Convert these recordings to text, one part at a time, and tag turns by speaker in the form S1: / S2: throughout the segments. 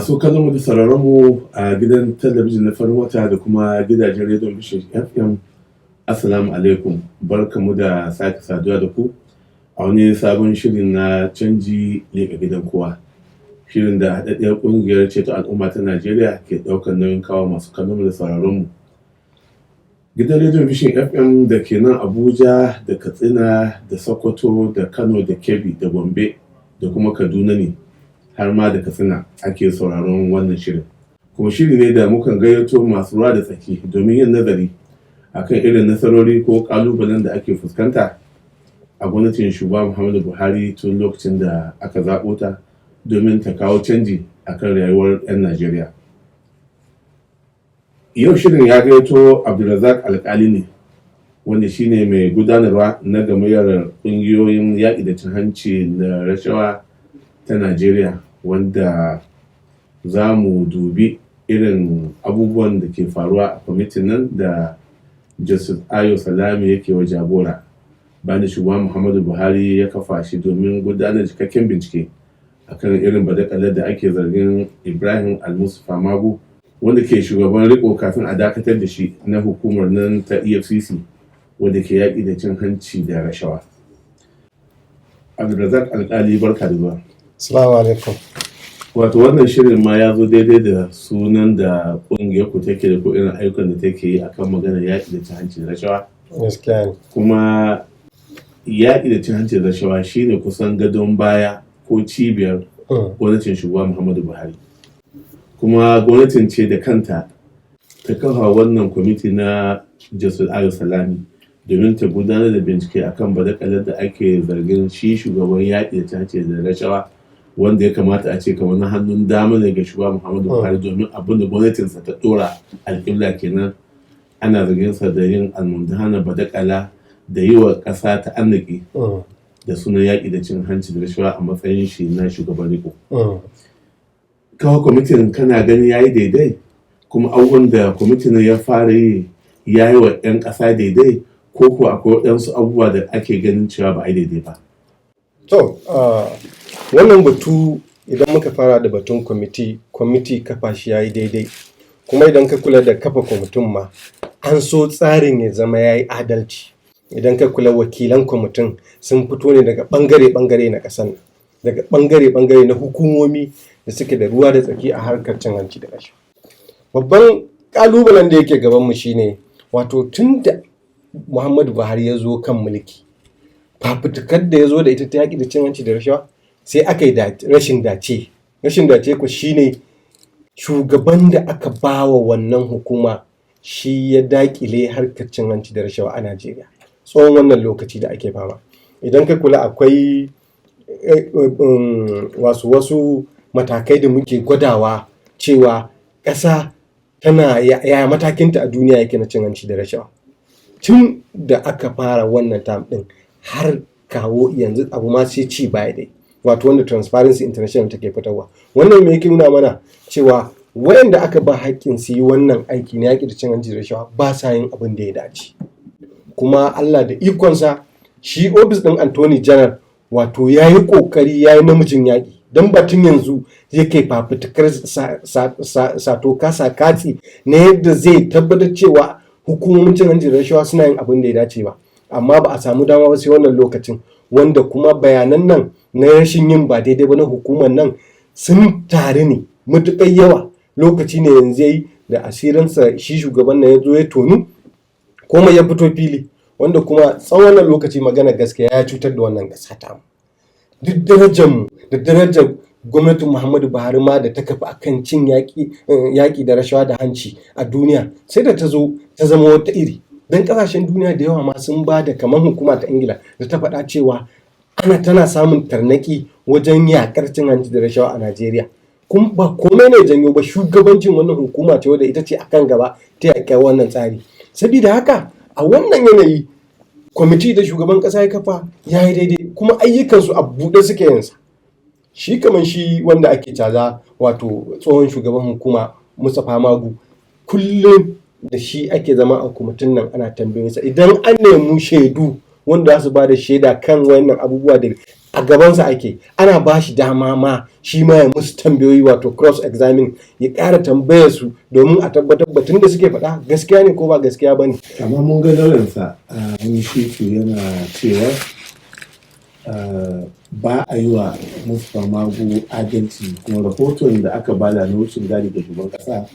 S1: Masu kallon da sauraron mu a gidan talabijin na farin wata da kuma gidajen rediyon Vision FM, Assalamu alaikum, barkamu da sake saduwa da ku a wani sabon shirin na canji leƙa gidan kowa. Shirin da haɗaɗɗiyar ƙungiyar ceto al'umma ta Najeriya ke ɗaukar nauyin kawo masu kallon da sauraron mu. Gidan rediyon Vision FM da ke nan Abuja da Katsina da Sokoto da Kano da Kebbi da Gombe da kuma Kaduna ne har ma da Katsina ake sauraron wannan shirin. Kuma shiri ne da mukan gayyato masu ruwa da tsaki domin yin nazari akan irin nasarori ko ƙalubalen da ake fuskanta a gwamnatin shugaba Muhammadu Buhari tun lokacin da aka zaɓo ta domin ta kawo canji akan rayuwar 'yan Najeriya. Yau shirin ya gayyato Abdulrazak Alkali ne, wanda shine mai gudanarwa na gamayyar ƙungiyoyin yaƙi da cin hanci da rashawa ta Najeriya, wanda za mu dubi irin abubuwan da ke faruwa a kwamitin nan da Justice Ayo Salami yake wa jagora, bayan shugaba Muhammadu Buhari ya kafa shi domin gudanar cikakken bincike akan irin badakalar da ake zargin Ibrahim Al-Mustapha Magu, wanda ke shugaban riko kafin a dakatar da shi na hukumar nan ta EFCC wanda ke yaƙi da cin hanci da rashawa. Abdulrazak Alkali, barka da zuwa.
S2: Assalamu alaikum.
S1: Wato wannan shirin ma ya zo daidai da sunan da ƙungiyar ku take da ko irin ayyukan da take yi akan maganar yaƙi da cin hanci da rashawa.
S2: Gaskiya ne.
S1: Kuma yaƙi da cin hanci da rashawa shine kusan gadon baya ko cibiyar gwamnatin shugaba Muhammadu Buhari. Kuma gwamnatin ce da kanta ta kafa wannan kwamiti na Justice Ayo Salami domin ta gudanar da bincike akan badakalar da ake zargin shi shugaban yaƙi da cin hanci da rashawa, wanda ya kamata a ce kamar na hannun dama ne ga shugaba Muhammadu Buhari, domin abin da gwamnatinsa ta dora alƙibla kenan. Ana zargin sa da yin almundahana, badakala da yi wa ƙasa ta annaki da sunan yaƙi da cin hanci da rashawa a matsayin shi na shugaban riko. Kawo kwamitin kana gani ya yi daidai, kuma abubuwan da kwamitin ya fara yi ya yi wa 'yan ƙasa daidai, ko kuwa akwai waɗansu abubuwa da ake ganin cewa ba a yi daidai ba?
S2: To, wannan batu idan muka fara da batun kwamiti kafa shi ya yi daidai, kuma idan ka kula da kafa kwamitin ma an so tsarin ya zama ya yi adalci. Idan ka kula wakilan kwamitin sun fito ne daga ɓangare-ɓangare na ƙasar nan, daga ɓangare-ɓangare na hukumomi da suke da ruwa da tsaki a harkar cin hanci da rashawa. Babban ƙalubalen da yake gabanmu shine, wato tun da Muhammadu Buhari ya zo kan mulki, fafutukar da ya zo da ita ta yaƙi da cin hanci da rashawa, sai aka yi rashin dace ku shine shugaban da aka bawa wannan hukuma shi ya daƙile harkar cin hanci da rashawa a Najeriya tsawon wannan lokaci da ake fama. Idan ka kula akwai wasu matakai da muke gwadawa cewa ƙasa tana yaya matakinta a duniya yake na cin hanci da rashawa. Tun da aka fara wannan tam ɗin har kawo yanzu abu ma sai ci baya dai, wato wanda Transparency International take fitarwa. Wannan me yake nuna mana cewa wayanda aka ba haƙƙin su yi wannan aiki na yaƙi da cin hanci da rashawa ba sa yin abin da ya dace. Kuma Allah da ikonsa, shi ofis ɗin Attorney General wato ya yi ƙoƙari, ya yi namijin yaƙi, don batun yanzu yake fafutukar sato kasa katsi na yadda zai tabbatar cewa hukumomin cin hanci da rashawa suna yin abin da ya dace ba. Amma ba a samu dama ba sai wannan lokacin, wanda kuma bayanan nan na rashin yin ba daidai ba na hukumar nan sun taru ne matuƙar yawa. Lokaci ne yanzu yayi da asirinsa shi shugaban nan ya zo ya tonu, komai ya fito fili, wanda kuma tsawon wannan lokaci magana gaskiya ya cutar da wannan ƙasa ta mu. Duk darajarmu da darajar gwamnatin Muhammadu Buhari ma da ta kafa akan cin yaƙi da rashawa da hanci a duniya, sai da ta zo ta zama wata iri. Don ƙasashen duniya da yawa ma sun ba da, kamar hukuma ta Ingila da ta faɗa cewa tana samun tarnaki wajen yaƙar cin hanci da rashawa a Najeriya. Kuma ba komai ne janyo ba, shugabancin wannan hukuma ce wadda ita ce akan gaba ta yaƙar wannan tsari. Sabida haka a wannan yanayi kwamiti da shugaban ƙasa ya kafa ya yi daidai, kuma ayyukansu a buɗe suke yinsa. Shi kamar shi wanda ake caza, wato tsohon shugaban hukuma Mustapha Magu, kullum da shi ake zama a kwamitin nan ana tambayinsa. Idan an nemi shaidu wanda za su ba da shaida kan wannan abubuwa da a gabansa ake, ana ba shi dama ma shi ma ya musu tambayoyi wato cross examine, ya ƙara tambayar su domin a tabbatar batun da suke faɗa gaskiya ne ko ba gaskiya ba ne.
S1: amma mun ga lauyansa mun shi yana cewa ba a yi wa Mustapha Magu adalci, kuma rahoton da aka bada na wucin gadi ga shugaban kasa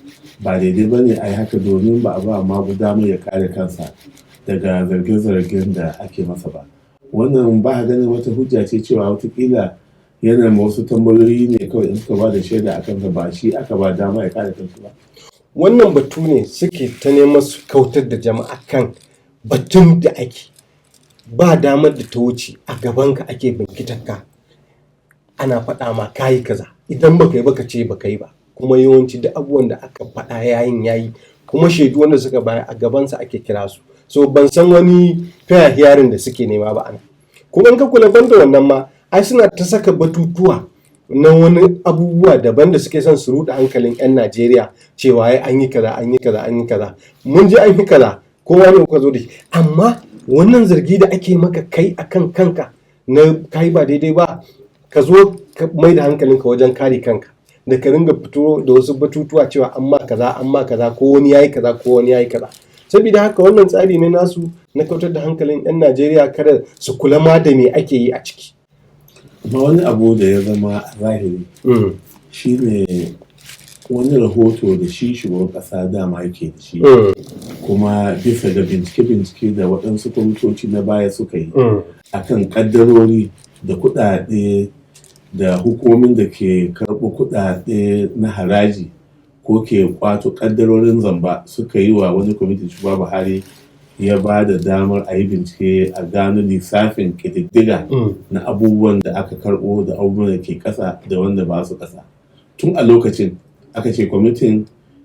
S1: ba daidai ba ne a yi haka, domin ba a ba Magu damar ya kare kansa daga zarge-zargen da ake masa ba. Wannan ba a ganin wata hujja ce cewa watakila yana ma wasu tambayoyi ne kawai in suka ba da shaida a kansa, ba shi aka ba dama ya kare kansa ba.
S2: Wannan batu ne suke ta neman su kautar da jama'a kan batun da ake ba damar da ta wuce a gabanka ake binkitanka, ana faɗa ma kayi kaza, idan baka yi baka ce baka yi ba, kuma yawanci da abubuwan da aka faɗa yayi kuma shaidu wanda suka baya a gabansa ake kira su. So ban san wani fair hearing da suke nema ba ana. Kuma in ka kula banda wannan ma ai suna ta saka batutuwa na wani abubuwa daban da suke son su ruɗe hankalin 'yan Najeriya cewa ai an yi kaza. Mun je an yi kaza, kowa ne kuka zo da shi, amma wannan zargi da ake maka kai akan kanka na kai ba daidai ba, ka zo ka mai da hankalinka wajen kare kanka, da ka ringa fito da wasu batutuwa cewa amma kaza ko wani yayi kaza. Saboda haka wannan tsari ne nasu na kautar da hankalin 'yan Najeriya kada su kula ma da me ake yi a ciki.
S1: Amma wani abu da ya zama zahiri shi ne wani rahoto da shi shugaban kasa dama yake da shi, kuma bisa ga bincike da waɗansu kwamitoci na baya suka yi akan kaddarori da kuɗaɗe da hukumomin da ke karɓo kuɗaɗe na haraji ko ke kwato kaddarorin zamba suka yi wa wani kwamitin shugaba Buhari, ya ba da damar a yi bincike a gano lissafin ƙididdiga na abubuwan da aka karɓo da abubuwan da ke ƙasa da wanda ba su ƙasa. Tun a lokacin aka ce kwamitin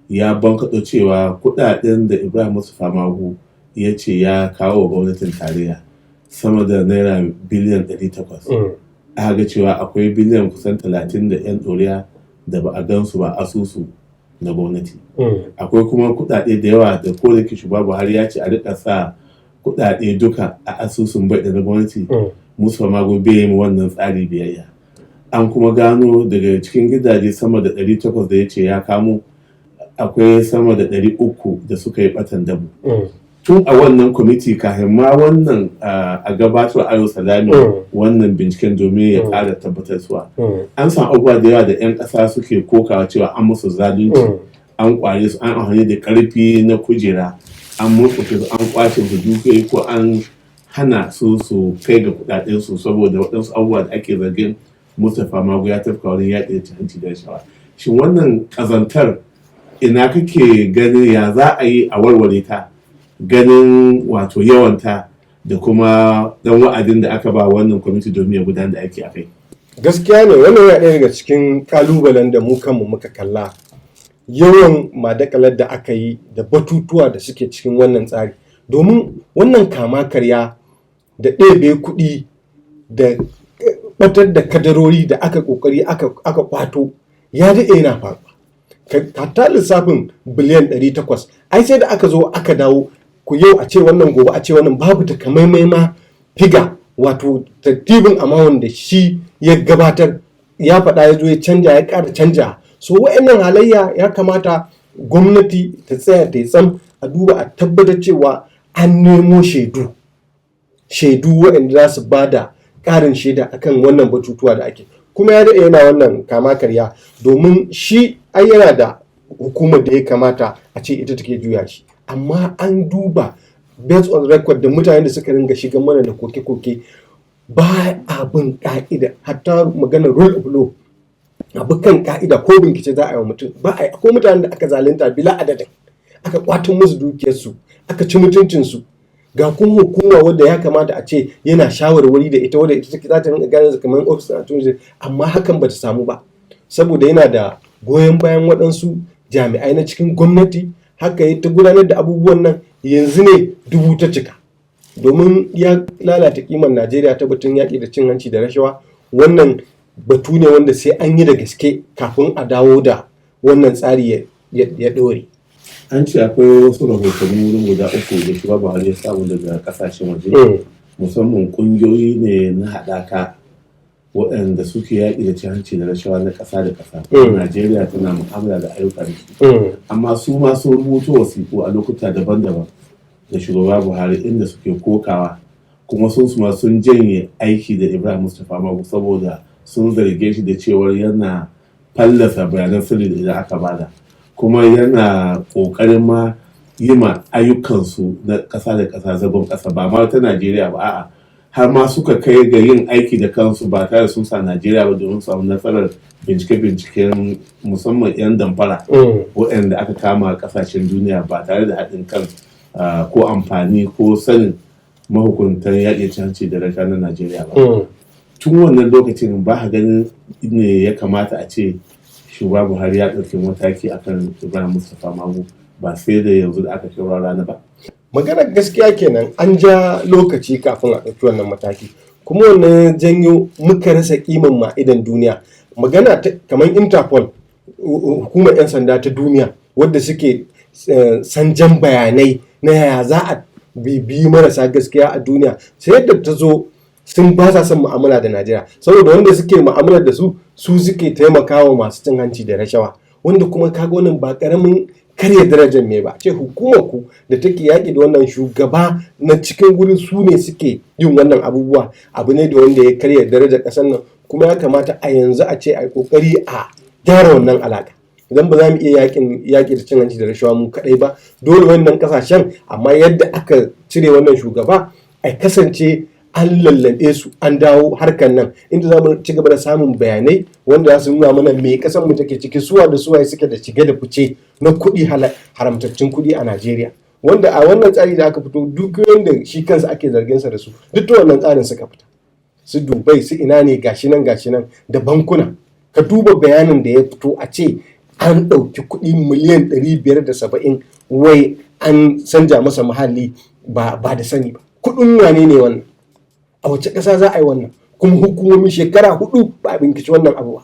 S1: ya bankaɗo cewa kuɗaɗen da Ibrahim Mustapha Magu ya ce ya kawo wa gwamnatin tarayya sama da naira biliyan 800. Aka ga cewa akwai biliyan kusan 30 da 'yan ɗoriya da ba a gansu ba asusu na gwamnati. Akwai kuma kuɗaɗe da yawa da ko da ke shugaba Buhari ya ce a rika sa kuɗaɗe duka a asusun bai da na gwamnati, Mustapha Magu bai yi wannan tsari biyayya. An kuma gano daga cikin gidaje sama da 800 da ya ce ya kamo, akwai sama da 300 da suka yi batan dabu. Tun a wannan kwamiti kafin ma wannan a gabatar Ayo Salami wannan binciken domin ya ƙara tabbatarwa, an san abubuwa da yawa da 'yan ƙasa suke kokawa cewa an musu zalunci, an kware su, an amfani da ƙarfi na kujera, an murƙushe su, an kwace su dukiyoyi ko an hana su kai ga kuɗaɗen su saboda waɗansu abubuwa da ake zargin Mustapha Magu ya tafka wurin yaƙi da cin hanci da rashawa. Shin wannan ƙazantar ina kake ganin ya za a yi a warware ta, ganin wato yawanta da kuma dan wa'adin da aka ba wannan kwamiti domin ya gudanar da aiki a kai?
S2: Gaskiya ne, wannan ya ɗaya daga cikin kalubalen da mu kanmu muka kalla, yawan madakalar da aka yi da batutuwa da suke cikin wannan tsari, domin wannan kama karya da ɗebe kuɗi da batar da kadarori da aka kokari aka kwato ya daɗe yana faruwa. Hatta lissafin biliyan 800 ai sai da aka zo aka dawo ku yau a ce wannan gobe a ce wannan, babu takamaimai ma figa wato tartibin amount da shi ya gabatar ya faɗa, ya zo ya canja ya ƙara canja. So wa'annan halayya ya kamata gwamnati ta tsaya ta yi tsam a duba a tabbatar cewa an nemo shaidu waɗanda za su ba da ƙarin shaida akan wannan batutuwa da ake, kuma ya daɗe yana wannan kama karya, domin shi ai yana da hukumar da ya kamata a ce ita take juya shi, amma an duba based on record da mutane da suka ringa shiga mana da koke-koke ba abin ka'ida, hatta maganar rule of law abu kan ka'ida ko bincike za a yi wa mutum ba a yi. Akwai mutanen da aka zalunta bila adadin, aka kwatan musu dukiyarsu, aka ci mutuncinsu, ga kuma hukuma wadda ya kamata a ce yana shawarwari da ita, wadda ita za ta rinka gane kamar office attorney, amma hakan ba ta samu ba saboda yana da goyon bayan waɗansu jami'ai na cikin gwamnati. Haka ya ta gudanar da abubuwan nan, yanzu ne dubu ta cika, domin ya lalata kimar Najeriya ta batun yaƙi da cin hanci da rashawa. Wannan batu ne wanda sai an yi da gaske kafin a dawo da wannan tsari ya ɗore.
S1: An ce akwai wasu rahotanni wurin guda 3 da shugaba Buhari ya samu daga kasashen waje musamman ƙungiyoyi ne na haɗaka waɗanda suke yaƙi da cin hanci da rashawa na ƙasa da ƙasa. Najeriya tana mu'amala da ayyuka da su. Amma su ma sun rubuto wasiƙu a lokuta daban-daban da shugaba Buhari inda suke kokawa, kuma sun janye aiki da Ibrahim Mustapha Magu saboda sun zarge shi da cewar yana fallasa bayanan sirri da idan aka bada, kuma yana ƙoƙarin ma yi ma ayyukansu na ƙasa da ƙasa zagon ƙasa, ba ma ta Najeriya ba, a'a har ma suka kai ga yin aiki da kansu ba tare sun sa Najeriya ba domin samu nasarar bincike-binciken musamman 'yan damfara waɗanda aka kama a ƙasashen duniya ba tare da haɗin kan ko amfani ko sanin mahukuntan yaƙi cin hanci da rashawa na Najeriya ba. Tun wannan lokacin ba ganin ne ya kamata a ce shugaba Buhari ya ɗauki mataki akan Ibrahim Mustapha Magu ba sai da yanzu da aka kai rana ba.
S2: Maganar gaskiya kenan, an ja lokaci kafin a ɗauki wannan mataki, kuma wannan janyo muka rasa kiman ma idan duniya. Magana kamar Interpol, hukumar 'yan sanda ta duniya wadda suke sanjan bayanai na yaya za a bibiyi marasa gaskiya a duniya, sai yadda ta zo sun ba sa son mu'amala da Najeriya, saboda wanda suke mu'amala da su suke taimakawa masu cin hanci da rashawa, wanda kuma kaga wannan ba karamin karya darajar me ba. Ce hukumar ku da take yaƙi da wannan shugaba na cikin gurin su ne suke yin wannan abubuwa, abu ne da wanda ya karya darajar ƙasar nan, kuma ya kamata a yanzu a ce a yi ƙoƙari a gyara wannan alaƙa. Idan ba za mu iya yaƙi da cin hanci da rashawa mu kaɗai ba, dole wannan ƙasashen, amma yadda aka cire wannan shugaba a kasance an lallaɓe su, an dawo harkar nan inda za mu ci gaba da samun bayanai wanda za su nuna mana me ƙasar mu take ciki, suwa da suwaye suke da shige da fice na kuɗi, haramtaccen kuɗi a Najeriya, wanda a wannan tsari da aka fito duk wanda shi kansa ake zargin sa da su duk da wannan tsarin suka fita, su Dubai su ina ne gashi nan da bankuna. Ka duba bayanin da ya fito a ce an ɗauki kuɗi miliyan 570 wai an canja masa muhalli ba da sani ba. Kuɗin wane ne wannan? A wace ƙasa za a yi wannan? Kuma hukumomin shekara 4 ba a binkici wannan abu ba.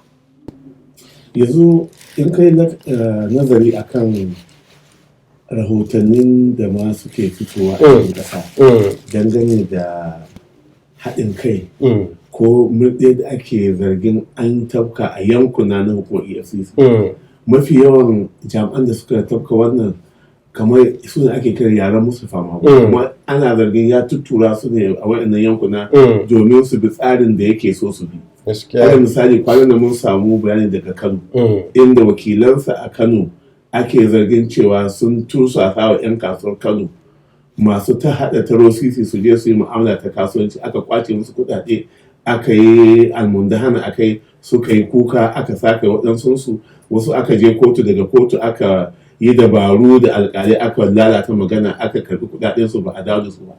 S1: Yanzu in kai nazari akan rahotannin da ma suke fitowa a cikin ƙasa dangane da haɗin kai ko murɗe da ake zargin an tafka a yankuna na hukumar EFCC, mafi yawan jami'an da suka tafka wannan kamar su ne ake kira yaren Mustapha Magu, kuma ana zargin ya tuttura su ne a waɗannan yankuna domin su bi tsarin da yake so su bi. Alal misali, kwanan da mun samu bayani daga Kano inda wakilansa a Kano ake zargin cewa sun tursa wa 'yan kasuwar Kano masu ta haɗa taro sisi su je su yi mu'amala ta kasuwanci, aka kwace musu kuɗaɗe, aka yi almundahana, aka yi suka yi kuka, aka sake waɗansu, wasu aka je kotu, daga kotu aka yi dabaru da alƙalai aka lalata magana, aka karɓi kuɗaɗensu ba a dawo da su ba.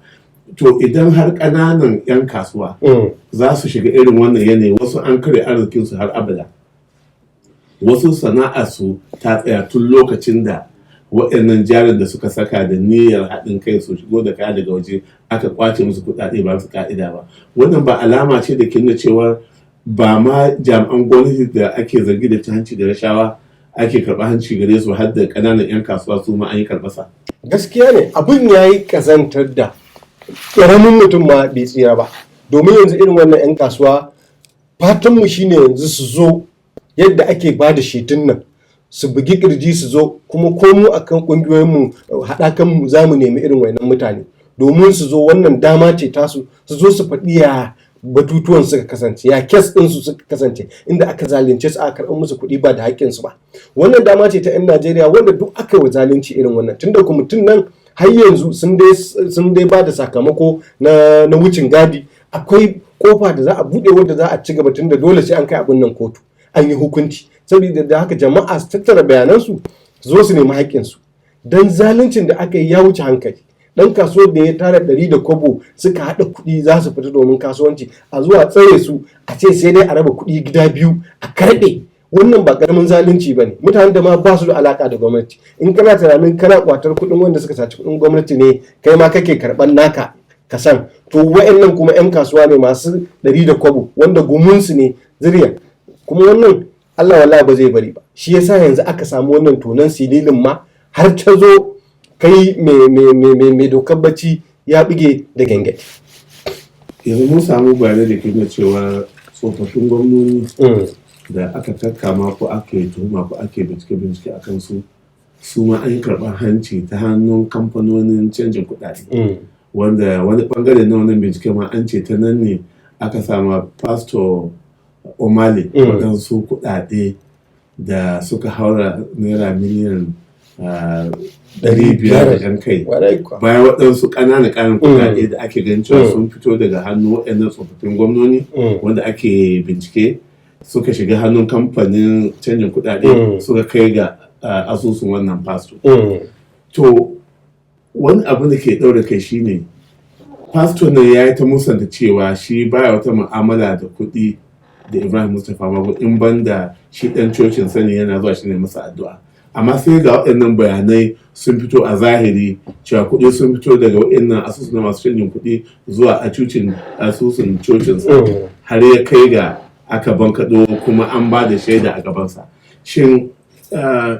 S1: To idan har ƙananan 'yan kasuwa za su shiga irin wannan yanayi, wasu an karya arzikinsu har abada, wasu sana'arsu ta tsaya tun lokacin da waɗannan jarin da suka saka da niyyar haɗin kai su shigo da kaya daga waje aka kwace musu kuɗaɗe ba su ka'ida ba. Wannan ba alama ce da ke nuna cewar ba ma jami'an gwamnati da ake zargi da cin hanci da rashawa ake karɓa hanci gare su, har da ƙananan 'yan kasuwa su ma an yi karɓasa.
S2: Gaskiya ne, abin ya yi ƙazantar da ƙaramin mutum ma bai tsira ba, domin yanzu irin wannan 'yan kasuwa fatanmu shine yanzu su zo yadda ake ba da shetun nan, su bugi kirji su zo, kuma ko mu akan ƙungiyoyinmu haɗakanmu za mu nemi irin wannan mutane domin su zo, wannan dama ce tasu, su zo su faɗi ya batutuwan suka kasance, ya kes ɗinsu suka kasance, inda aka zalunce su aka karɓar musu kuɗi ba da haƙƙinsu ba. Wannan dama ce ta 'yan Najeriya wanda duk aka yi wa zalunci irin wannan, tunda kwamitin nan har yanzu sun dai ba da sakamako na wucin gadi, akwai kofa da za a buɗe wanda za a ci gaba, tunda dole sai an kai abin nan kotu an yi hukunci, saboda da haka jama'a su tattara bayanansu zo su nemi haƙƙinsu, don zaluncin da aka yi ya wuce hankali. Dan kasuwar da ya tara 100 da kobo suka haɗa kuɗi za su fita domin kasuwanci, a zuwa tsare su a ce sai dai a raba kuɗi gida biyu a karɓe, wannan ba ƙaramin zalunci ba ne. Mutanen da ma ba su da alaƙa da gwamnati, in kana tunanin kana kwatar kuɗin wanda suka saci kuɗin gwamnati ne, kai ma kake karɓar naka ka san, to wa'annan kuma 'yan kasuwa ne masu 100 da kobo wanda gumunsu ne zuriya, kuma wannan Allah wallahi ba zai bari ba. Shi yasa yanzu aka samu wannan tonan sililin ma har ta zo kai mai dokar bacci ya bige da gangadi.
S1: yanzu mun samu bayanai da ke nuna cewa tsofaffin gwamnoni da aka kakkama ko ake tuhuma ko ake bincike a kansu su ma an yi karɓar hanci ta hannun kamfanonin canjin kuɗaɗe wanda wani ɓangare na wannan bincike ma an ce ta nan ne aka sama pastor Omale waɗansu kuɗaɗe da suka haura naira miliyan 500 da yan kai bayan waɗansu ƙananan kuɗaɗe da ake ganin cewa sun fito daga hannun waɗannan tsofaffin gwamnoni wanda ake bincike suka shiga hannun kamfanin canjin kuɗaɗe suka kai ga asusun wannan pastor. To wani abu da ke ɗaure kai shine pastor ne ya yi ta musanta cewa shi baya wata mu'amala da kuɗi da Ibrahim Mustapha Magu in banda shi ɗan cocin sani yana zuwa shi ne masa addu'a. Amma sai ga waɗannan bayanai sun fito a zahiri cewa kuɗi sun fito daga waɗannan asusun na masu canjin kuɗi zuwa asusun cocin har ya kai ga aka bankaɗo kuma an ba da shaida a gabansa. Shin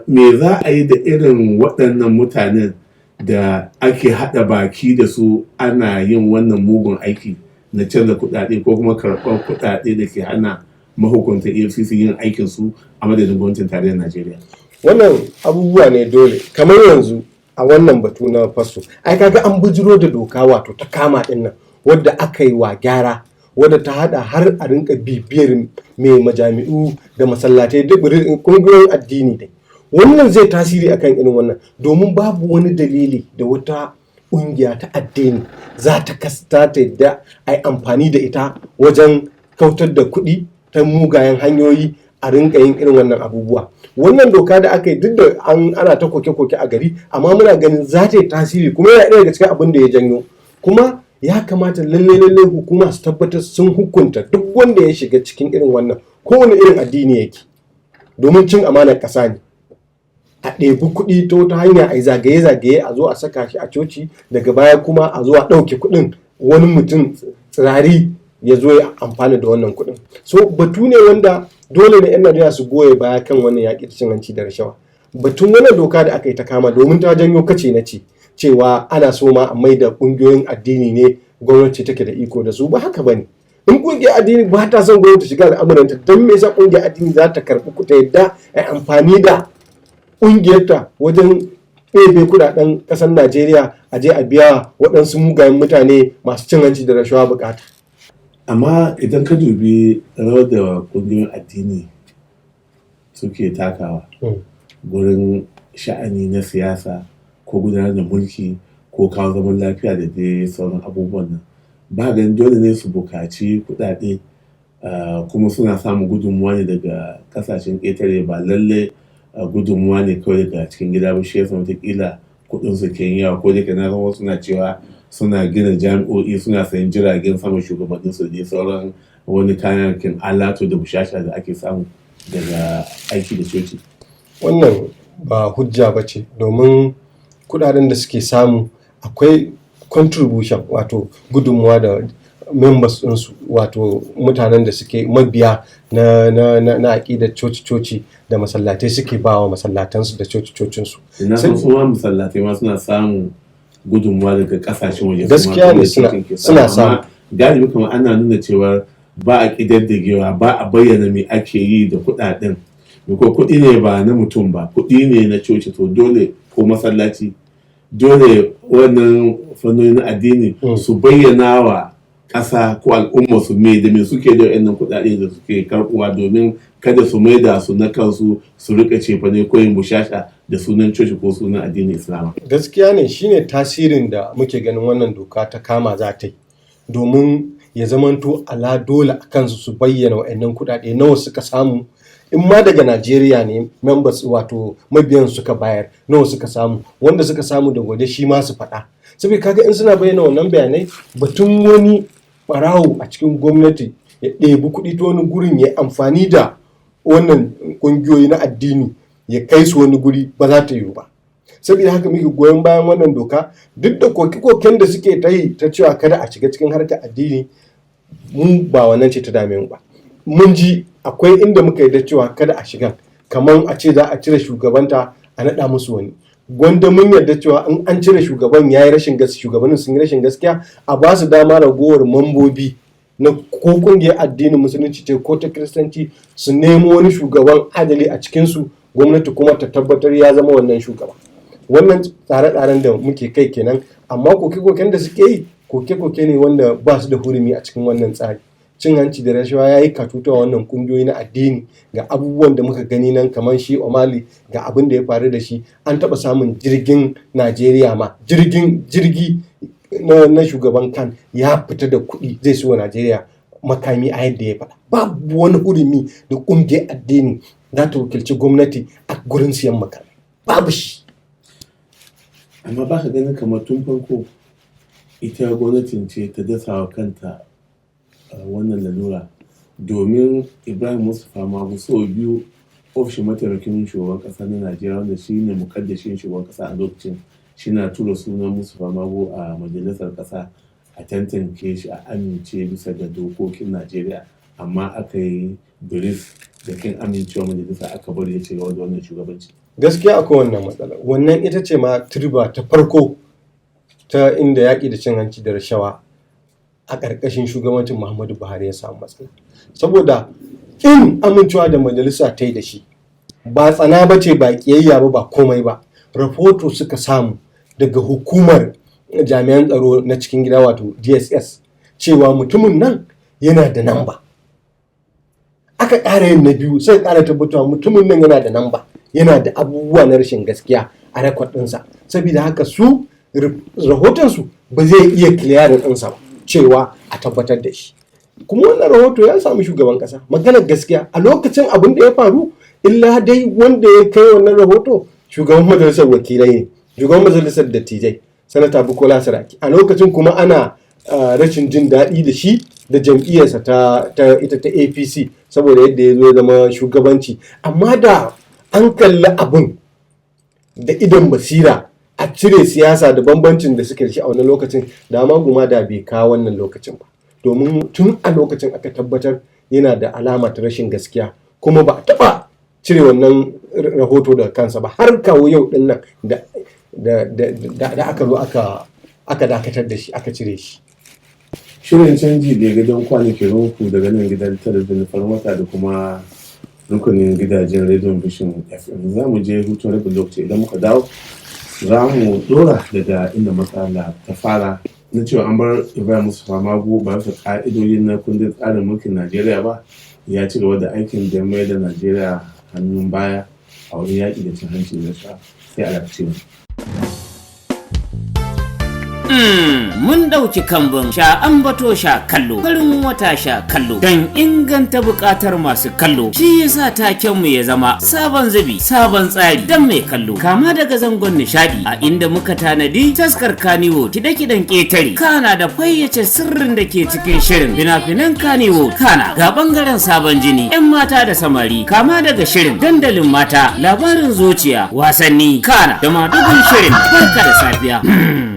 S1: me za a yi da irin waɗannan mutanen da ake haɗa baki da su ana yin wannan mugun aiki na canza kuɗaɗe ko kuma karɓar kuɗaɗe da ke hana mahukunta EFCC yin aikinsu a madadin gwamnatin tarayyar Najeriya?
S2: Wannan abubuwa ne dole, kamar yanzu a wannan batu na fasto ai kaga an bujiro da doka wato ta kama ɗin nan wadda aka yi wa gyara, wadda ta hada har a rinka bibiyar mai majami'u da masallatai duk kungiyoyin addini dai. Wannan zai tasiri akan irin wannan domin babu wani dalili da wata ƙungiya ta addini za ta yadda a yi amfani da ita wajen kautar da kuɗi ta mugayen hanyoyi a rinka yin irin wannan abubuwa. Wannan doka da aka yi duk da ana ta koke-koke a gari, amma muna ganin za ta yi tasiri kuma yana ɗaya daga cikin abin da ya janyo. Kuma ya kamata lalle hukuma su tabbatar sun hukunta duk wanda ya shiga cikin irin wannan kowane irin addini yake, domin cin amanar ƙasa ne. A ɗebi kuɗi ta wata hanya a yi zagaye-zagaye a zo a saka shi a coci, daga baya kuma a zo a ɗauke kuɗin wani mutum tsirari ya zo ya amfana da wannan kuɗin. So batu ne wanda dole ne 'yan Najeriya su goye baya kan wannan yaƙi da cin hanci da rashawa. Batun wannan doka da aka yi ta kama domin ta janyo kace na ce cewa ana so ma a mai da ƙungiyoyin addini ne gwamnati take da iko da su, ba haka ba ne. In ƙungiyar addini ba ta son gwamnati shiga al'amuranta, don me yasa ƙungiyar addini za ta karɓi kuɗa yadda a amfani da ƙungiyarta wajen ɗebe kuɗaɗen ƙasar Najeriya a je a biya waɗansu mugayen mutane masu cin hanci da rashawa bukata.
S1: Amma idan ka dubi rawar da ƙungiyoyin addini suke takawa gurin sha'ani na siyasa ko gudanar da mulki ko kawo zaman lafiya da dai sauran abubuwan nan, ba ganin dole ne su buƙaci kuɗaɗe kuma suna samun gudunmuwa ne daga ƙasashen ƙetare, ba lalle gudunmuwa ne kawai daga cikin gida ba. Shi yasa wataƙila kuɗin su ke yawa, ko da ke na zama suna cewa suna gina jami'o'i, suna sayan jiragen sama shugabannin su da sauran wani kayan alatu da bushasha da ake samu daga aiki da coci.
S2: Wannan ba hujja ba ce, domin kuɗaɗen da suke samu akwai contribution wato gudunmuwa da members ɗinsu, wato mutanen da suke mabiya na aƙidar coci-coci da masallatai suke ba wa masallatansu da coci-cocinsu.
S1: Ina su ma masallatai ma suna samun gudunmuwa daga ƙasashen waje.
S2: Gaskiya ne suna samu.
S1: Galibi kamar ana nuna cewa ba a ƙididdigewa, ba a bayyana me ake yi da kuɗaɗen. Ko kuɗi ne ba na mutum ba, kuɗi ne na coci, to dole ko masallaci dole wannan fannoni na addini su bayyana wa ƙasa ko al'umma su me da me suke da wayannan kuɗaɗe da suke karɓuwa, domin kada su maida su na kansu su rika cefane ko yin bushasha da sunan coci ko sunan addinin Islam.
S2: Gaskiya ne, shine tasirin da muke ganin wannan doka ta kama za ta yi, domin ya zamanto ala dole a kansu su bayyana wayannan kuɗaɗe nawa suka samu, in ma daga Najeriya ne members wato mabiyan suka bayar nawa suka samu, wanda suka samu da waje shi ma su faɗa. Saboda kaga in suna bayyana wannan bayanai, batun wani barawo a cikin gwamnati ya ɗebi kuɗi ta wani gurin ya amfani da wannan ƙungiyoyi na addini ya kai su wani guri ba za ta yiwu ba. Saboda haka muke goyon bayan wannan doka, duk da koke-koken da suke ta yi ta cewa kada a shiga cikin harkar addini, mu ba wannan ce ta dame mu ba. Mun ji akwai inda muka yi da cewa kada a shiga, kamar a ce za a cire shugabanta a naɗa musu wani. Gwanda mun yarda cewa in an cire shugaban ya yi rashin gaskiya, shugabannin sun yi rashin gaskiya, a ba su dama ragowar mambobi na ko kungiyar addinin musulunci ce ko ta kiristanci su nemo wani shugaban adali a cikinsu, gwamnati kuma ta tabbatar ya zama wannan shugaba. Wannan tsare-tsaren da muke kai kenan, amma koke-koken da suke yi koke-koke ne wanda ba su da hurumi a cikin wannan tsari. Cin hanci da rashawa ya yi katutu a wannan kungiyoyi na addini, ga abubuwan da muka gani nan kamar shi Omali, ga abin da ya faru da shi. An taɓa samun jirgin Najeriya ma, jirgi na shugaban kan ya fita da kuɗi zai siyo Najeriya makami a yadda ya faɗa. Babu wani hurumi da ƙungiyar addini za ta wakilci gwamnati a gurin siyan makami, babu shi.
S1: Amma ba ka ganin kamar tun farko ita gwamnatin ce ta dasa wa kanta wannan lalura, domin Ibrahim Mustapha Magu sau biyu ofishin mataimakin shugaban kasa na Najeriya, wanda shi ne mukaddashin shugaban kasa a lokacin, shi na tura sunan Mustapha Magu a majalisar kasa a tantance shi a amince bisa ga dokokin Najeriya, amma aka yi biris da kin amincewa majalisa aka bari ya ci gaba da wannan shugabanci.
S2: Gaskiya akwai wannan matsala. Wannan ita ce ma turba ta farko ta inda yaƙi da cin hanci da rashawa a ƙarƙashin shugabancin Muhammadu Buhari ya samu matsala. Saboda in amincewa da majalisa ta yi da shi ba tsana ba ce, ba ƙiyayya ba komai ba. Rahoto suka samu daga hukumar jami'an tsaro na cikin gida wato DSS cewa mutumin nan yana da namba. Aka ƙara yin na biyu, sai ƙara tabbatawa mutumin nan yana da namba, yana da abubuwa na rashin gaskiya a rekod ɗinsa. Saboda haka su rahotonsu ba zai iya kiliyarin ɗinsa ba, cewa a tabbatar da shi. Kuma wannan rahoto ya samu shugaban ƙasa maganar gaskiya a lokacin abin da ya faru, illa dai wanda ya kai wannan rahoto shugaban majalisar wakilai ne, shugaban majalisar dattijai sanata Bukola Saraki. A lokacin kuma ana rashin jin daɗi da shi da jam'iyyarsa ta APC saboda yadda ya zo ya zama shugabanci. Amma da an kalli abin da idon basira, a cire siyasa da bambancin da suke da shi a wannan lokacin, da Magu da bai kawo wannan lokacin ba, domin tun a lokacin aka tabbatar yana da alama ta rashin gaskiya, kuma ba a taɓa cire wannan rahoto daga kansa ba har kawo yau din nan da aka zo aka dakatar da shi, aka cire shi.
S1: Shirin canji da gidan kwanaki runku daga nan gidan talabijin Farmata da kuma rukunin gidajen rediyon Vision FM. Za mu je hutun rabin lokaci, idan muka dawo za mu dora daga inda matsala ta fara na cewa an bar Ibrahim Mustapha Magu ba su ka'idodi na kundin tsarin mulkin Najeriya ba, ya ci gaba da aikin da mai da Najeriya hannun baya a wani yaƙi da cin hanci da rashawa. Sai a lafiya.
S3: Mun ɗauki kambun sha ambato sha kallo, farin wata sha kallo, don inganta buƙatar masu kallo. Shi yasa takenmu ya zama sabon zubi, sabon tsari don mai kallo. Kama daga zangon nishadi, a inda muka tanadi taskar Kannywood, kiɗe-kiɗen ƙetare, kana da fayyace sirrin da ke cikin shirin fina-finan Kannywood. Kana ga ɓangaren sabon jini, 'yan mata da samari, kama daga shirin dandalin mata, labarin zuciya, wasanni, kana da madugun shirin barka da safiya.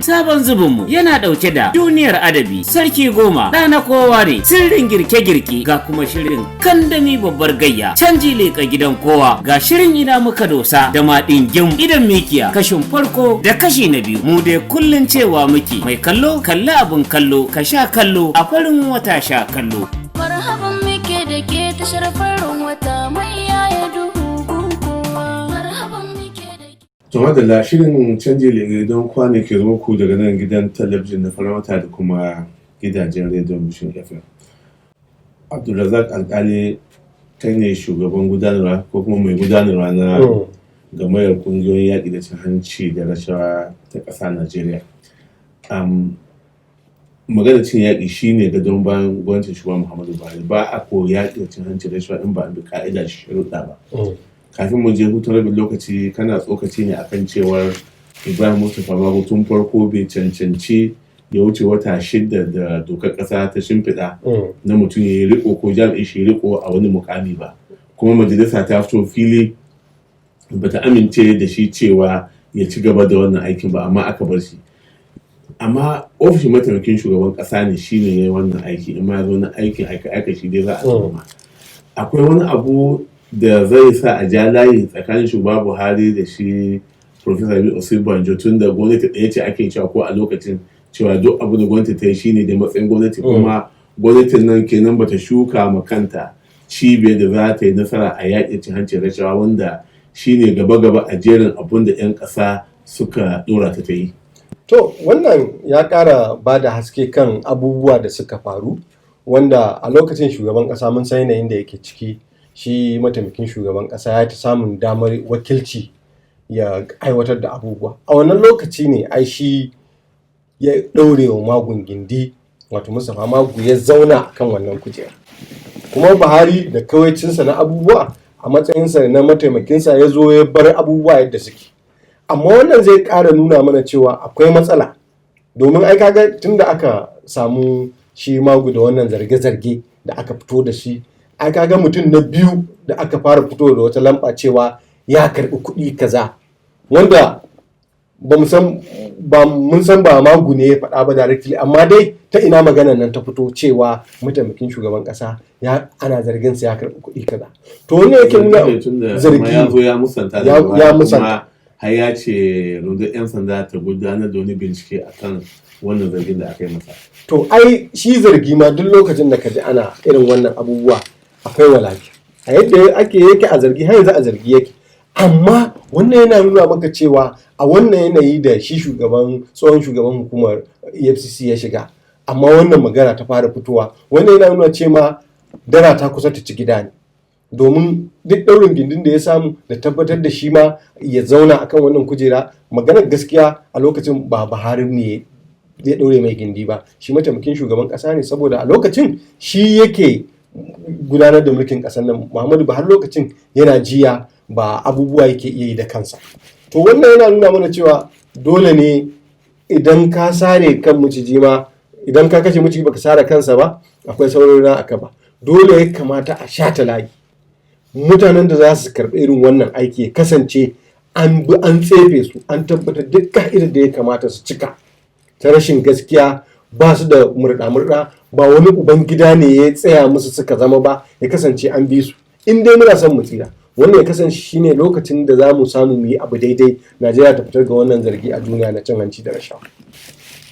S3: Sabon zubinmu yana ɗauke da duniyar adabi, sarki goma, ɗana kowa ne, sirrin girke-girke, ga kuma shirin kandami babbar gayya, canji leƙa gidan kowa, ga shirin ina muka dosa da maɗingin idan mikiya, kashin farko da kashi na biyu. Mu dai kullun cewa muke mai kallo kalli abin kallo, ka sha kallo a farin wata sha kallo.
S4: Marhaban muke da ke tashar farin wata mai yaya duhu kowa. Marhaban muke da ke.
S1: Jama'a da shirin canji leƙa don kwanaki runku daga nan gidan talabijin na Farmata da kuma gidajen rediyon Vision FM. Abdulrazak Alkali, kai ne shugaban gudanarwa ko kuma mai gudanarwa na gamayar kungiyoyin yaƙi da cin hanci da rashawa ta ƙasa Najeriya. Magana cin yaƙi shine gadon bayan gwamnatin shugaban Muhammadu Buhari. Ba a ko yaƙi da cin hanci da rashawa in ba a bi ka'ida sharuɗa ba. Kafin mu je hutun rabin lokaci, kana tsokaci ne akan cewar Ibrahim Mustapha Magu tun farko bai cancanci ya wuce wata 6 da dokar ƙasa ta shimfiɗa na mutum ya yi riko ko jami'in shi riko a wani mukami ba, kuma majalisa ta fito fili bata amince da shi cewa ya ci gaba da wannan aikin ba, amma aka bar shi. Amma ofishin mataimakin shugaban ƙasa ne shi ne ya yi wannan aiki, in ma ya zo na aikin aika shi dai za a zama. Akwai wani abu da zai sa a ja layi tsakanin shugaba Buhari da shi Professor Yemi Osibanjo, tun da gwamnati ɗaya ce ake cewa ko a lokacin cewa duk abu da gwamnati ta yi shine da matsayin gwamnati, kuma gwamnatin nan kenan bata shuka ma kanta cibiyar da za ta yi nasara a yaƙin cin hanci rashawa wanda shine gaba-gaba a jerin abun da 'yan ƙasa suka ɗora ta yi.
S2: To wannan ya ƙara ba da haske kan abubuwa da suka faru wanda a lokacin shugaban ƙasa mun san yanayin da yake ciki, shi mataimakin shugaban ƙasa ya ta samun damar wakilci ya aiwatar da abubuwa. A wannan lokaci ne ai shi ya ɗaure wa Magun gindi, wato Mustapha Magu ya zauna akan wannan kujera. Kuma Buhari da kawaicinsa na abubuwa a matsayinsa na mataimakinsa ya zo ya bar abubuwa yadda suke. Amma wannan zai ƙara nuna mana cewa akwai matsala, domin ai kaga tun da aka samu shi Magu da wannan zarge-zarge da aka fito da shi, ai kaga mutum na biyu da aka fara fito da wata lamba cewa ya karɓi kuɗi kaza, wanda mun san ba Magu ne ya faɗa ba directly, amma dai ta ina maganar nan ta fito cewa mataimakin shugaban ƙasa ana zargin sa ya karɓi kuɗi kaza. To wannan yake nuna zargi,
S1: ya musanta har ya ce rundunar 'yan sanda ta gudanar da wani bincike akan wannan zargin da aka yi masa.
S2: To ai shi zargi ma duk lokacin da ka ji ana irin wannan abubuwa akwai walafi. A yadda yake a zargi har yanzu a zargi yake. Amma wannan yana nuna maka cewa a wannan yanayi da shi tsohon shugaban hukumar EFCC ya shiga, amma wannan magana ta fara fitowa, wannan yana nuna cewa dara ta kusa ta ci gida ne. Domin duk ɗaurin gindin da ya samu da tabbatar da shi ma ya zauna akan wannan kujera, maganar gaskiya a lokacin ba Buhari ne zai ɗaure mai gindi ba, shi mataimakin shugaban ƙasa ne, saboda a lokacin shi yake gudanar da mulkin ƙasar nan. Muhammadu Buhari lokacin yana jiya, ba abubuwa yake iya yi da kansa. To wannan yana nuna mana cewa dole ne idan ka sare kan maciji ma, idan ka kashe maciji baka sare kansa ba, akwai sauran rana aka ba. Dole ya kamata a shata layi. Mutanen da za su karɓi irin wannan aiki ya kasance an bi an tsefe su, an tabbatar duk ka'idar da ya kamata su cika ta rashin gaskiya, ba su da murɗa-murɗa, ba wani ubangida ne ya tsaya musu suka zama ba, ya kasance an bi su. In dai muna son mu tsira, wannan ya kasance shine lokacin da za mu samu mu yi abu daidai, Najeriya ta fitar ga wannan zargi a duniya na cin hanci da rashawa.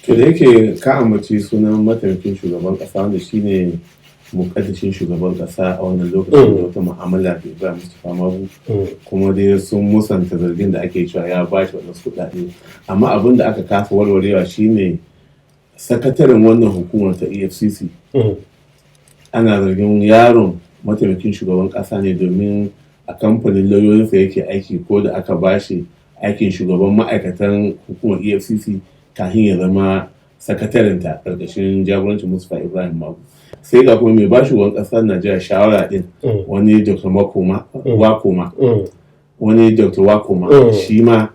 S1: To da yake ka ambaci sunan mataimakin shugaban ƙasa wanda shine mukaddashin shugaban kasa a wannan lokacin da wata mu'amala da Ibrahim Mustapha Magu, kuma dai sun musanta zargin da ake cewa ya ba shi wadansu kuɗaɗe, amma abin da aka kasa warwarewa shine sakataren wannan hukumar ta EFCC ana zargin yaron mataimakin shugaban kasa ne, domin a kamfanin lauyoyinsa yake aiki, ko da aka ba shi aikin shugaban ma'aikatan hukumar EFCC kafin ya zama sakatarinta ƙarƙashin jagorancin Mustapha Ibrahim Magu. Sai ga kuma mai ba shi wani ƙasar Najeriya shawara din, wani Dr. Wakoma, shi ma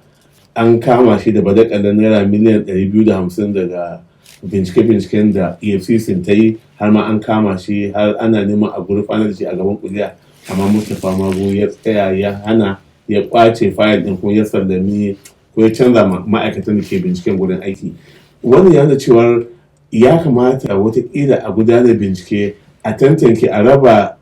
S1: an kama shi da badakalar naira miliyan 250 daga bincike-binciken da EFCC ta yi, har ma an kama shi, har ana neman a gurfanar da shi a gaban kuliya, amma Mustapha Magu ya tsaya ya hana, ya kwace fayil din, ko ya sallami ko ya canza ma'aikatan da ke binciken gurin aiki. Wannan yana cewar ya kamata watakila a gudanar bincike, a tantance, a raba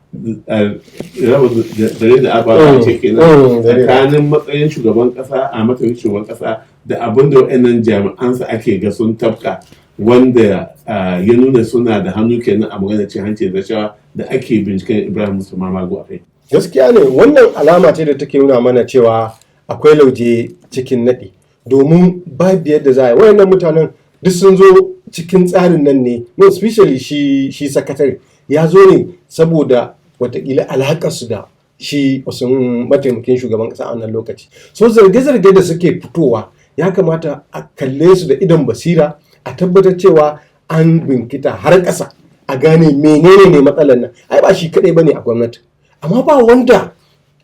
S1: dare da ababen ce kenan tsakanin matsayin shugaban kasa a matsayin shugaban kasa da abin da waɗannan jami'ansa ake ga sun tafka, wanda ya nuna suna da hannu kenan a maganar cin hanci da rashawa da ake binciken Ibrahim Mustapha Magu a kai.
S2: Gaskiya ne, wannan alama ce da take nuna mana cewa akwai lauje cikin naɗi, domin babu yadda za a yi wayannan mutanen duk sun zo cikin tsarin nan ne, no especially shi sakatare ya zo ne saboda watakila alakarsu da shi wasu mataimakin shugaban kasa a wannan lokaci. So zarge-zarge da suke fitowa ya kamata a kalle su da idon basira, a tabbatar cewa an binkita har ƙasa a gane menene ne matsalar nan. Ai ba shi kaɗai bane a gwamnati, amma ba wanda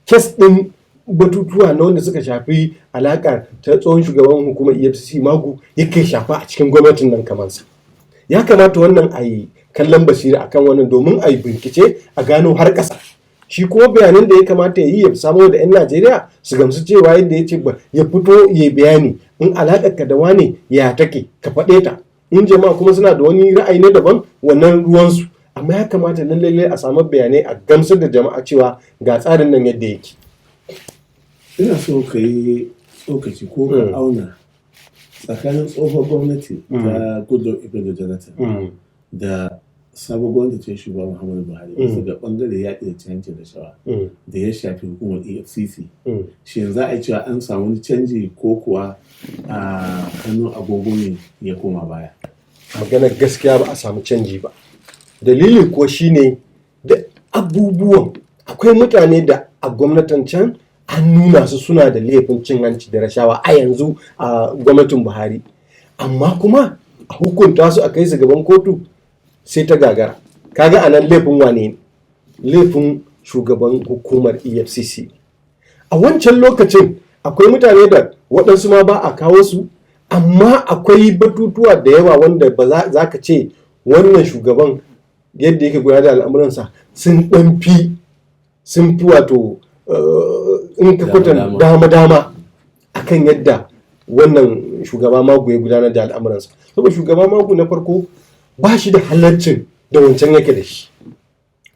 S2: kes ɗin batutuwa na wanda suka shafi alaƙa ta tsohon shugaban hukumar EFCC Magu yake shafa a cikin gwamnatin nan kamar sa. Ya kamata wannan a yi kallon basira akan wannan, domin a yi bincike a gano har ƙasa. Shi kuma bayanan da ya kamata ya yi ya samo da 'yan Najeriya su gamsu cewa yadda ya ce ya fito ya bayani, in alaƙar ka da wane ya take ka faɗe ta, in jama'a kuma suna da wani ra'ayi na daban wannan ruwansu, amma ya kamata lallai a samu bayanai a gamsar da jama'a cewa ga tsarin nan yadda yake.
S1: Ina so ka yi tsokaci ko ka auna tsakanin tsohon gwamnati ta Goodluck Ebele Jonathan da sabon gwamnatin shugaban Muhammadu Buhari bisa ga bangare yaƙi da cin hanci da rashawa da ya shafi hukumar EFCC shi yanzu a yi cewa an samu wani canji ko kuwa a hannun agogo ne ya koma baya.
S2: Maganar gaskiya ba a samu canji ba. Dalili kuwa shine da abubuwan akwai mutane da a gwamnatin can an nuna su suna da laifin cin hanci da rashawa a yanzu a gwamnatin Buhari, amma kuma a hukunta su a kai su gaban kotu sai ta gagara. Kaga anan laifin wane ne? Laifin shugaban hukumar EFCC. A wancan lokacin akwai mutane da waɗansu ma ba a kawo su, amma akwai batutuwa da yawa wanda ba za ka ce wannan shugaban yadda yake gudanar da al'amuransa sun fi wato in ka kwatan dama akan yadda wannan shugaba Magu ya gudanar da al'amuransa. Saboda shugaba Magu na farko ba shi da halaccin da wancan yake da shi.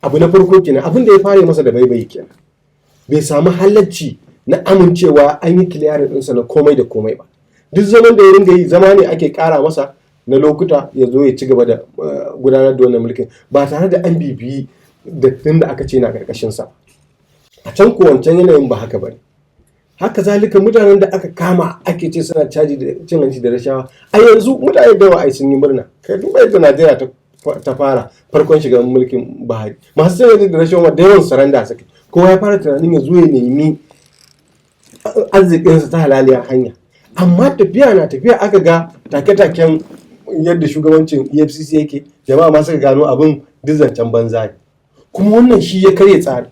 S2: Abu na farko kenan, abin da ya fara masa da baibayi kenan. Bai samu halacci na amincewa an yi kiliyarin ɗinsa na komai da komai ba. Duk zaman da ya ringa yi zama ne ake ƙara masa na lokuta ya zo ya ci gaba da gudanar da wannan mulkin ba tare da an bibiyi da tun da aka ce na ƙarƙashinsa. A can ko wancan yanayin ba haka ba ne. Haka zalika mutanen da aka kama ake ce suna caji da cin hanci da rashawa a yanzu mutane da yawa sun yi murna. Kai duba yadda Najeriya ta fara farkon shiga mulkin Buhari, masu cin hanci da rashawa da yawan saranda suke, kowa ya fara tunanin ya zo ya nemi arzikinsa ta halaliyar hanya. Amma tafiya na tafiya aka ga take-taken yadda shugabancin EFCC yake, jama'a ma suka gano abin duk zancen banza ne. Kuma wannan shi ya karya tsari,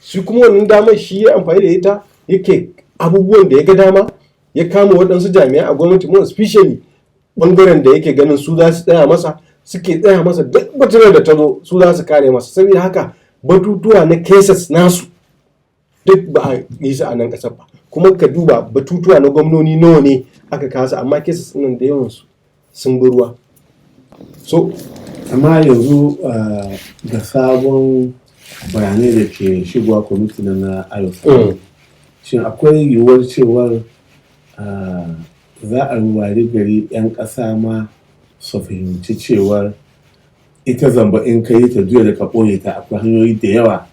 S2: shi kuma wannan damar shi ya amfani da ita yake abubuwan da ya ga dama, ya kama waɗansu jami'ai a gwamnati mu especially bangaren da yake ganin su za su tsaya masa, suke tsaya masa duk baturar da ta zo su za su kare masa. Saboda haka batutuwa na cases nasu duk ba a yi su a nan ƙasar ba. Kuma ka duba batutuwa na gwamnoni nawa ne aka kasa, amma cases nan da yawansu sun bi ruwa. So
S1: amma yanzu da sabon bayanai da ke shigowa kwamiti na IOC, shin akwai yiwuwar cewar za a wari gari 'yan ƙasa ma su fahimci cewar ita zamba in ka yi ta juya da ka ɓoye ta, akwai hanyoyi da yawa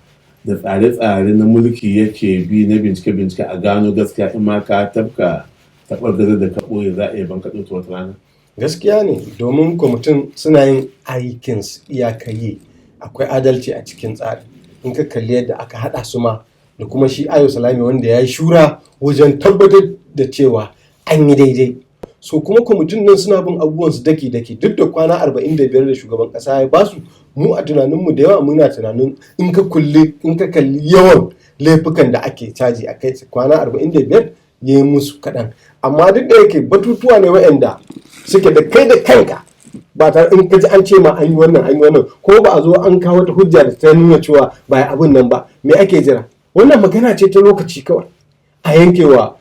S1: da tsare-tsare na mulki yake bi na bincike-bincike a gano gaskiya, in ma ka tabka taɓar gazar da ka ɓoye za a iya bankaɗo ta wata rana?
S2: Gaskiya ne, domin kwamitin suna yin aikinsu iyakayi, akwai adalci a cikin tsari. In ka kalli yadda aka haɗa su ma da kuma shi Ayo Salami wanda ya yi shura wajen tabbatar da cewa an yi daidai. So kuma kwamitin nan suna bin abubuwan su daki-daki, duk da kwana 45 da shugaban ƙasa ya basu, mu a tunaninmu da yawa muna tunanin in ka kalli yawan laifukan da ake caji a kai kwana 45 ya yi musu kaɗan. Amma duk da yake batutuwa ne waɗanda suke da kai da kanka ba tare in ka ji an ce ma an yi wannan ko ba a zo an kawo ta hujja da ta nuna cewa ba ya abin nan ba, me ake jira? Wannan magana ce ta lokaci kawai a yankewa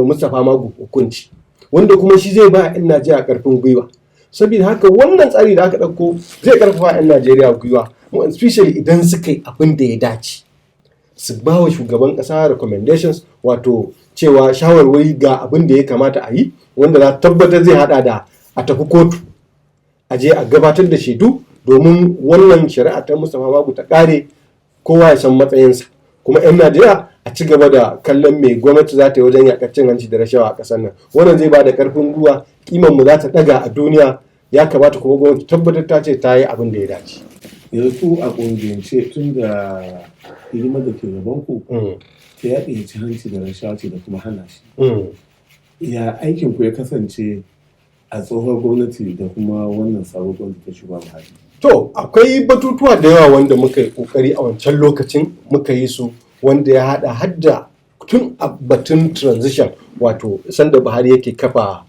S2: Mustapha Magu hukunci, wanda kuma shi zai ba 'yan Najeriya karfin gwiwa. Saboda haka wannan tsari da aka ɗauko zai karfafa 'yan Najeriya gwiwa, especially idan suka yi abin da ya dace, su ba wa shugaban ƙasa recommendations, wato cewa shawarwari ga abin da ya kamata a yi, wanda za tabbatar zai hada da a tafi kotu a je a gabatar da shaidu domin wannan shari'a ta Mustapha Magu ta ƙare, kowa ya san matsayinsa. Kuma 'yan Najeriya a ci gaba da kallon mai gwamnati za ta yi wajen yaƙar cin hanci da rashawa a ƙasar nan. Wannan zai ba da ƙarfin gwiwa, kimanmu za ta ɗaga a duniya. Ya kamata kuma gwamnati tabbatar ta ce ta yi abin da ya dace.
S1: Yanzu a ƙungiyance tun da hidimar da ke gaban ku ta yaƙi cin hanci da rashawa ce da kuma hana shi. Ya aikin ku ya kasance a tsohon gwamnati da kuma wannan sabon gwamnati ta shugaba Buhari?
S2: To akwai batutuwa da yawa wanda muka yi kokari a wancan lokacin muka yi su, wanda ya hada hadda tun a batun transition, wato sanda Buhari yake kafa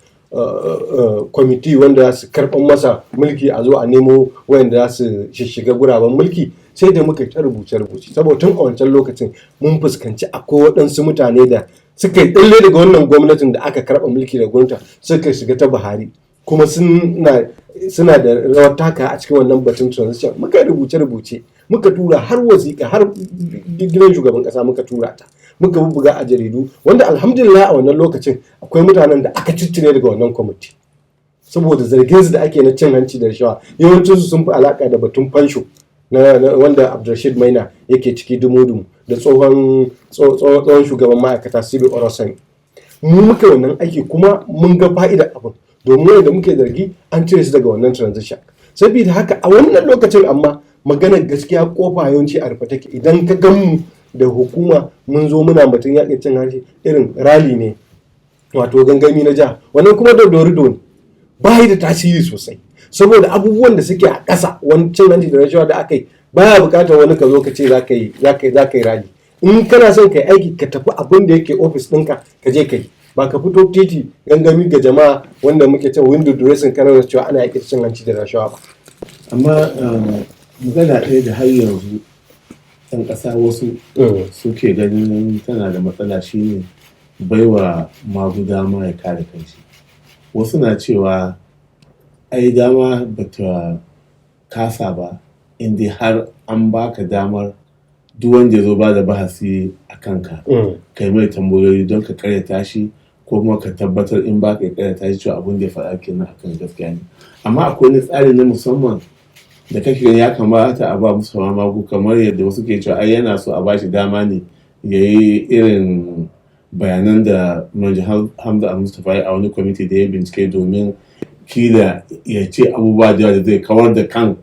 S2: kwamiti wanda za su karɓar masa mulki, a zo a nemo wayanda za su shiga guraben mulki, sai da muka ta rubuce-rubuce. Saboda tun a wancan lokacin mun fuskanci akwai waɗansu mutane da suka yi tsalle daga wannan gwamnatin da aka karɓa mulki da gwamnati suka shiga ta Buhari, kuma suna da rawar taka a cikin wannan batun transition. Muka rubuce-rubuce, muka tura har wasiƙa, har gidan shugaban ƙasa muka tura ta, muka buga a jaridu, wanda alhamdulillah a wannan lokacin akwai mutanen da aka ciccire daga wannan kwamiti saboda zargin su da ake na cin hanci da rashawa. Yawancin su sun fi alaka da batun fansho na wanda Abdulrashid Maina yake ciki dumu-dumu da tsohon shugaban ma'aikata Sibi Orosani. Mu muka wannan aiki kuma mun ga fa'idar abin, domin da muke zargi an cire su daga wannan transition. Saboda haka a wannan lokacin amma maganar gaskiya kofa yawanci a rufe take. Idan ka gan mu da hukuma mun zo muna batun yakin cin hanci irin rally ne, wato gangami na jiha, wannan kuma da dorido ne, ba da tasiri sosai saboda abubuwan da suke a ƙasa. Wani cin hanci da rashawa da aka yi baya buƙatar wani ka zo ka ce za ka yi rally. In kana son ka yi aiki ka tafi abin da yake ofis ɗinka ka je ka yi, ba ka fito titi gangami ga jama'a wanda muke cewa window dressing kana cewa ana yaƙi cin hanci da rashawa ba.
S1: Amma magana ɗaya da har yanzu ɗan ƙasa wasu suke ganin tana da matsala shine baiwa magu dama ya kare kanshi. Wasu na cewa ai dama bata kasa ba inda har an baka damar duk wanda ya zo ba da bahasi a kanka kai mai tambayoyi don ka karyata shi ko kuma ka tabbatar in ba ka karyata shi cewa abin da ya faɗa kenan akan gaskiya ne. Amma akwai wani tsari na musamman da kake gani ya kamata a ba musu magu, kamar yadda wasu ke cewa ai yana so a ba shi dama ne ya yi irin bayanan da Manji Hamza Al-Mustapha a wani kwamiti da ya bincike domin kila ya ce abubuwa da zai kawar da kan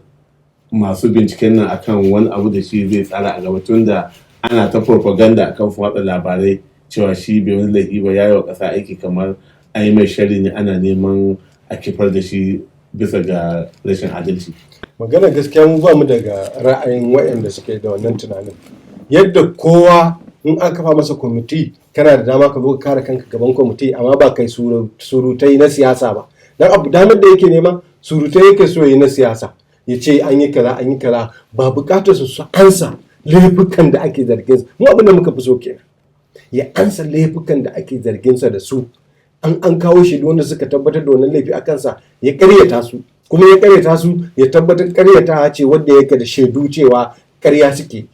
S1: masu binciken nan akan wani abu da shi zai tsara a gaba, tun da ana ta propaganda akan watsa labarai cewa shi bai wani laifi ba, ya yi wa ƙasa aiki kamar an yi mai shari ne, ana neman a kifar da shi bisa ga rashin adalci.
S2: Magana gaskiya mu ba mu daga ra'ayin waɗanda suke da wannan tunanin. Yadda kowa in aka kafa masa kwamiti kana da dama ka zo ka kare kanka gaban kwamiti, amma ba kai surutai na siyasa ba. Dan abu damar da yake nema surutai yake so yi na siyasa, ya ce an yi kaza ba bukatar su ansa laifukan da ake zargin sa. Mu abin da muka fi so kenan, ya ansa laifukan da ake zargin sa da su. An kawo shi wanda suka tabbatar da wannan laifi akan sa, ya karyata su, kuma ya karyata su ya tabbatar karyata ce wanda yake da shaidu cewa karya suke.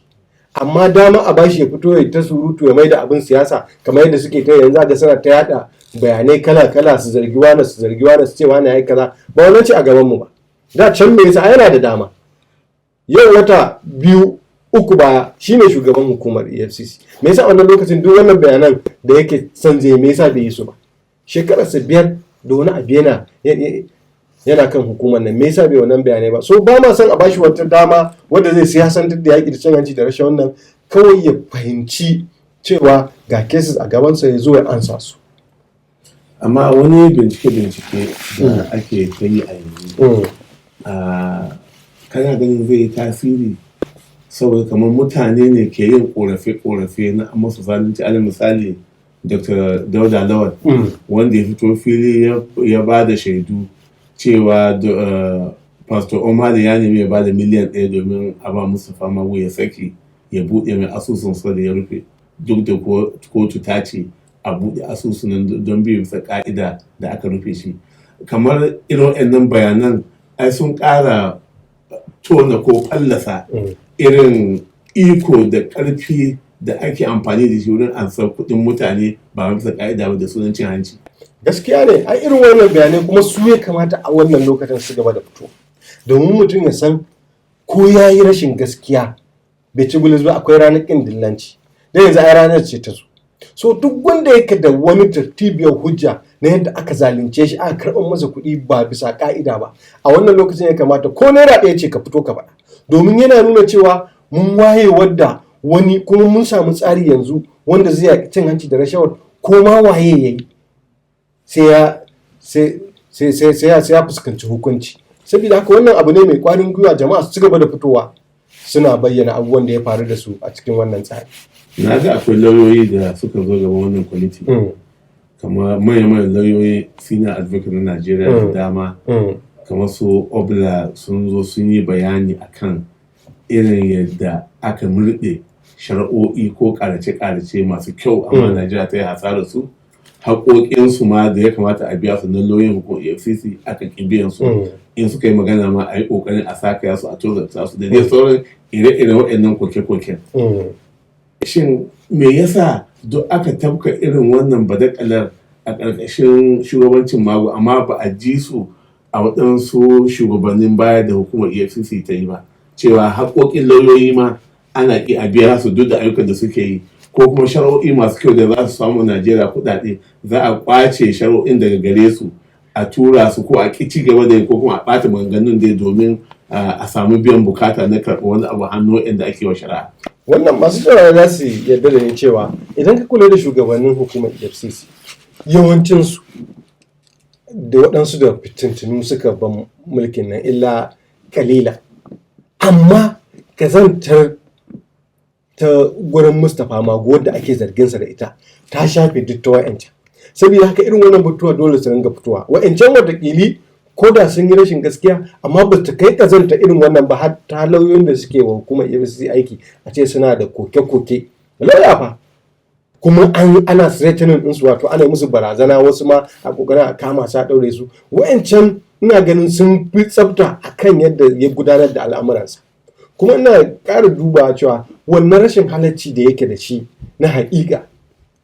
S2: Amma dama a bashi ya fito ya ta surutu ya maida abin siyasa kamar yadda suke ta yanzu ga sana ta yada bayanai kala su zargi wani su ce wani yayi kaza, ba wannan ce a gaban mu ba. Da can me yasa yana da dama. Yau wata 2-3 baya shine shugaban hukumar EFCC. Me yasa wannan lokacin duk wannan bayanan da yake son zai me yasa bai yi su ba? Shekararsa 5 da wani abu yana kan hukumar nan, me yasa bai wannan bayanai ba? So ba ma son a bashi wata dama wanda zai siyasantar da yaƙi da cin hanci da rashin wannan, kawai ya fahimci cewa ga cases a gabansa ya zo ya ansa su.
S1: Amma wani bincike da ake yi a yanzu kana ganin zai yi tasiri saboda kamar mutane ne ke yin korafe na masu zalunci. Alal misali Dr. Dauda Lawal wanda ya fito fili ya ba da shaidu cewa Pastor Omar ya nemi ya ba da miliyan 1 domin a ba Mustapha Magu ya saki ya buɗe mai asusun sa da ya rufe, duk da kotu ta ce a buɗe asusunan don biyu bisa ka'ida da aka rufe shi. Kamar irin waɗannan bayanan ai sun ƙara tona ko fallasa irin iko da ƙarfi da ake amfani da shi wurin ansar kuɗin mutane ba bisa ka'ida ba da sunan cin hanci.
S2: Gaskiya ne, ai irin wannan bayanai kuma su ya kamata a wannan lokacin su gaba da fito, domin mutum ya san ko ya yi rashin gaskiya bai ci bulus ba, akwai ranar ƙin dillanci. Dan yanzu ai ranar ce ta zo. So duk wanda yake da wani tartibiyar hujja na yadda aka zalunce shi aka karɓar masa kuɗi ba bisa ƙa'ida ba, a wannan lokacin ya kamata ko naira 1 ce ka fito ka faɗa, domin yana nuna cewa mun waye wadda wani kuma mun samu tsari yanzu wanda zai yaƙi cin hanci da rashawar ko ma waye ya yi sai ya fuskanci hukunci. Saboda haka wannan abu ne mai ƙwarin gwiwa, jama'a su ci gaba da fitowa suna bayyana abubuwan da ya faru da su a cikin wannan tsari.
S1: Na ga akwai lauyoyi da suka zo gaban wannan kwamiti, kamar manyan lauyoyi senior advocate na Najeriya da dama, kamar su Obla sun zo sun yi bayani akan irin yadda aka murɗe shari'o'i ko ƙarace-ƙarace masu kyau, amma Najeriya ta yi hasarar su. Haƙoƙinsu ma da ya kamata a biya su na lauyoyin hukumar EFCC aka ƙi biyan su, in suka yi magana ma a yi ƙoƙarin a saka su a tozarta su da dai sauran ire-iren waɗannan koke-koken. Shin me yasa duk aka tabka irin wannan badakalar a ƙarƙashin shugabancin Magu amma ba a ji su a waɗansu shugabannin baya da hukumar EFCC ta yi ba, cewa haƙoƙin lauyoyi ma ana ƙi a biya su duk da ayyukan da suke yi, ko kuma shari'o'i masu kyau da za su samu Najeriya kuɗaɗe za a ƙwace shari'o'in daga gare su a tura su ko a ƙi ci gaba da yi, ko kuma a ɓata maganganun dai domin a samu biyan bukata na karɓar wani abu hannu inda ake wa shari'a.
S2: Wannan masu sauraro za su yarda da ni cewa idan ka kula da shugabannin hukumar EFCC yawancinsu da waɗansu da fitintunu suka ban mulkin nan illa kalila, amma kazantar ta gurin Mustapha Mago wadda ake zarginsa da ita ta shafe duk ta wa'yancan. Saboda haka irin wannan batuwa dole su ringa fitowa. Wa'yancan watakili ko da sun yi rashin gaskiya amma ba ta kai kazanta irin wannan ba, har ta lauyoyin da suke wa hukumar EFCC aiki a ce suna da koke-koke. Lauya fa kuma ana threatening ɗinsu, wato ana musu barazana, wasu ma a kokarin a kama su a ɗaure su. Wa'yancan ina ganin sun fi tsafta akan yadda ya gudanar da al'amuransa. Kuma ina ƙara duba cewa wannan rashin halacci da yake da shi na haƙiƙa,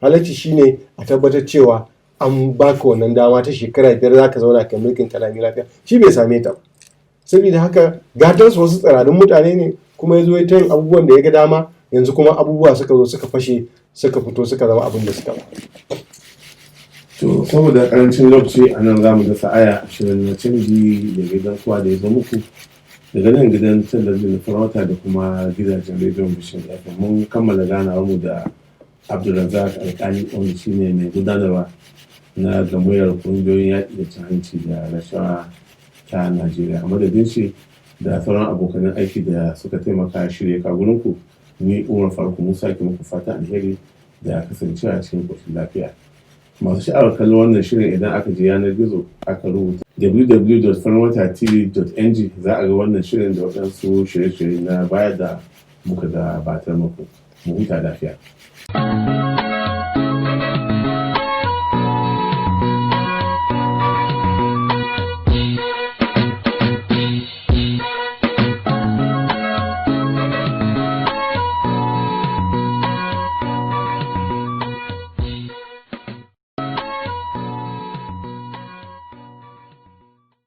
S2: halacci shine a tabbatar cewa an baka wannan dama ta shekara 5 za ka zauna ka mulkin kalami lafiya, shi bai same ta ba. Saboda haka gatansu wasu tsirarin mutane ne, kuma ya zo ya ta yin abubuwan da ya ga dama, yanzu kuma abubuwa suka zo suka fashe suka fito suka zama abin da suka ba.
S1: To saboda karancin lokaci a nan za mu dasa aya shirin na canji da gidan kowa da ya zo muku daga nan gidan talabijin na farauta da kuma gidajen rediyon bishin FM. Mun kammala ganawar mu da Abdulrazak Alkali, wanda shine mai gudanarwa na gamayyar kungiyoyin yaƙi da cin hanci da rashawa ta Najeriya. A madadin shi da sauran abokanan aiki da suka taimaka shirya kagurinku, ni Umar Faruk Musa ke muku fata alheri da kasancewa cikin ƙoshin lafiya. Masu sha'awar kallon wannan shirin idan aka je yanar gizo aka rubuta www.farmatatv.ng za a ga wannan shirin da waɗansu shirye-shirye na baya da muka gabatar muku. Mu huta lafiya.